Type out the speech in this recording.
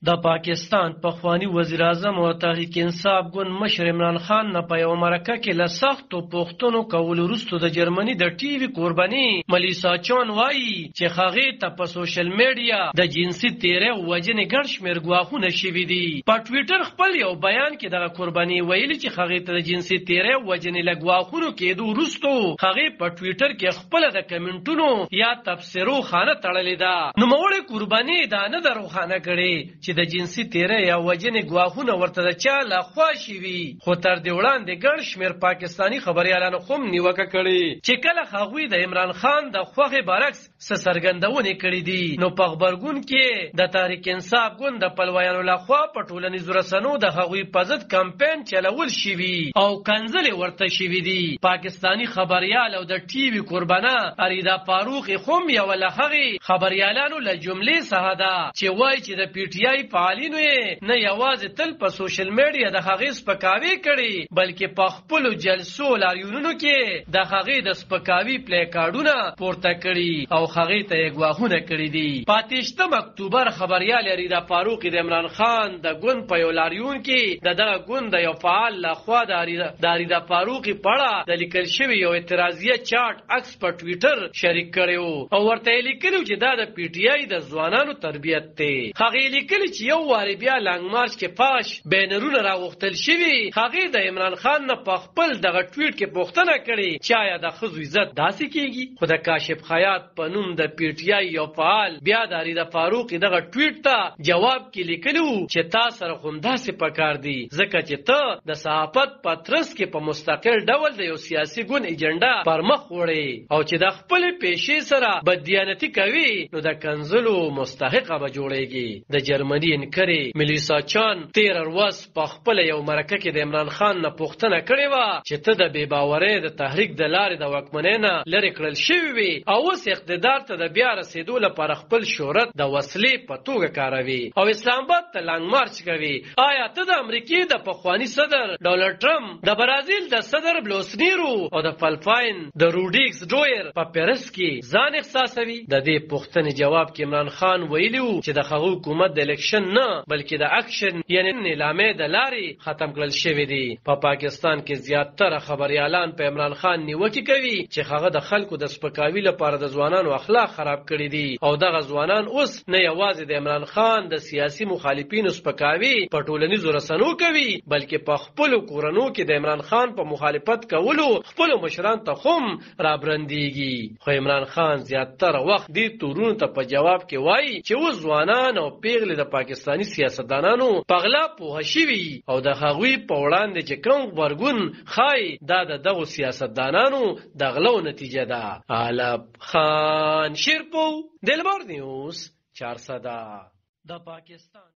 د پاکستان پخوانی وزیر اعظم او تحریک انصاف ګوند مشر عمران خان نه په یو مرکه کې له سختو پوښتنو کولو وروسته د جرمني د ټي وي قرباني ملیسا چون وایي چې هغې ته په سوشل میډیا د جنسي تیرې او وژنې ګڼ شمېر ګواښونه شوي دي. په ټویټر خپل یو بیان کې دغه قرباني ویلي چې هغې ته د جنسي تیرې او وژنې له ګواښونو کېدو وروسته هغې په ټویټر کې خپله د کمنټونو یا تبصرو خانه تړلې ده. نوموړې قرباني دا نه ده روښانه کړې چې د جنسي تیرې یا وژنې ګواښونه ورته د چا لخوا شوي، خو تر دې وړاندې ګڼ شمېر پاکستاني خبریالانو خو هم نیوکه کړې چې کله هغوی د عمران خان د خوښې برعکس څه څرګندونې کړې دي. نو په غبرګون کې د تحریک انصاف ګوند د پلویانو لخوا په ټولنیزو رسنیو د هغوی په ضد کمپین چلول شوي او کنځلې ورته شوي دي. پاکستاني خبریال او د ټي وي قربانه اریدا فاروق هم یوه له هغې خبریالانو له جملې څخه ده چې وایي چې د پي ټي آی فعالینو یې نه یوازې تل په سوشل میډیا د هغې سپکاوي کړي بلکې په خپلو جلسو لاریونونو کې د هغې د سپکاوي پلیکارډونه پورته کړي او هغې ته یې ګواښونه کړي دي. په 28 اکتوبر خبریال اریدا فاروق د عمران خان د ګوند په یو لاریون کې د دغه ګوند د یو فعال لخوا د اریدا فاروق په اړه د لیکل شوي یو اعتراضیه چاټ عکس په ټویټر شریک کړی او ورته یې لیکلي چې دا د پي ټي آی د ځوانانو تربیت دی. هغې لیکلي چې یو وارې بیا لانګ مارچ کې فاش بینرونه راغوښتل شوي. هغې د عمران خان نه په خپل دغه ټویټ کې پوښتنه کړې چې آیا د ښځو عزت داسې کېږي؟ خو د کاشف خیاط په نوم د پي ټي آی یو فعال بیا د اریدا فاروق دغه ټویټ ته جواب کې لیکلي وو چې تا سره خو همداسې پکار دي ځکه چې ته د صحافت په ترڅ کې په مستقل ډول د یو سیاسي ګوند ایجنډا پر مخ وړې او چې د خپلې پیشې سره بددیانتي کوي نو د کنځلو مستحقه به جوړېږي. د جرمني انکرې ملیسا چان تیر ورځ په خپل یو مرکه کې د عمران خان نه پوښتنه کړې وه چې ته د بې باورۍ د تحریک د لارې د واکمنۍ نه لرې کړل شوي وي او اوس اقتدار ته د بیا رسېدو لپاره خپل شهرت د وسلې په توګه کاروي او اسلام آباد ته لانګ مارچ کوي. آیا ته د امریکې د پخواني صدر ډونالډ ټرمپ، د برازیل د صدر بلوسنیرو او د فلپاین د روډریګز ډویر په پیرس کې ځان احساسوي؟ د دې پوښتنې جواب کې عمران خان ویلي وو چې د هغه حکومت د الیکشن نه بلکې د اکشن یعنی نیلامې د لارې ختم کړل شوی دی. په پاکستان کې زیاتره خبریالان په عمران خان نیوکې کوي چې هغه د خلکو د سپکاوي لپاره د ځوانانو اخلاق خراب کړي دي او دغه ځوانان اوس نه یوازې د عمران خان د سیاسي مخالفینو سپکاوي په ټولنیزو رسنیو کوي بلکې په خپلو کورنو کې د عمران خان په مخالفت کولو خپلو مشران ته هم رابرندېږي. خو عمران خان زیاتره وخت دې تورونو ته په جواب کې وایي چې اوس ځوانان او پیغلې د پاکستاني سیاستدانانو په غلا پوهه شوي او د هغوی په وړاندې چې کوم غبرګون ښایي دا د دغو سیاستدانانو د غلو نتیجه ده. علب خان شیرپو، دلبر نیوز، 400 د پاکستان.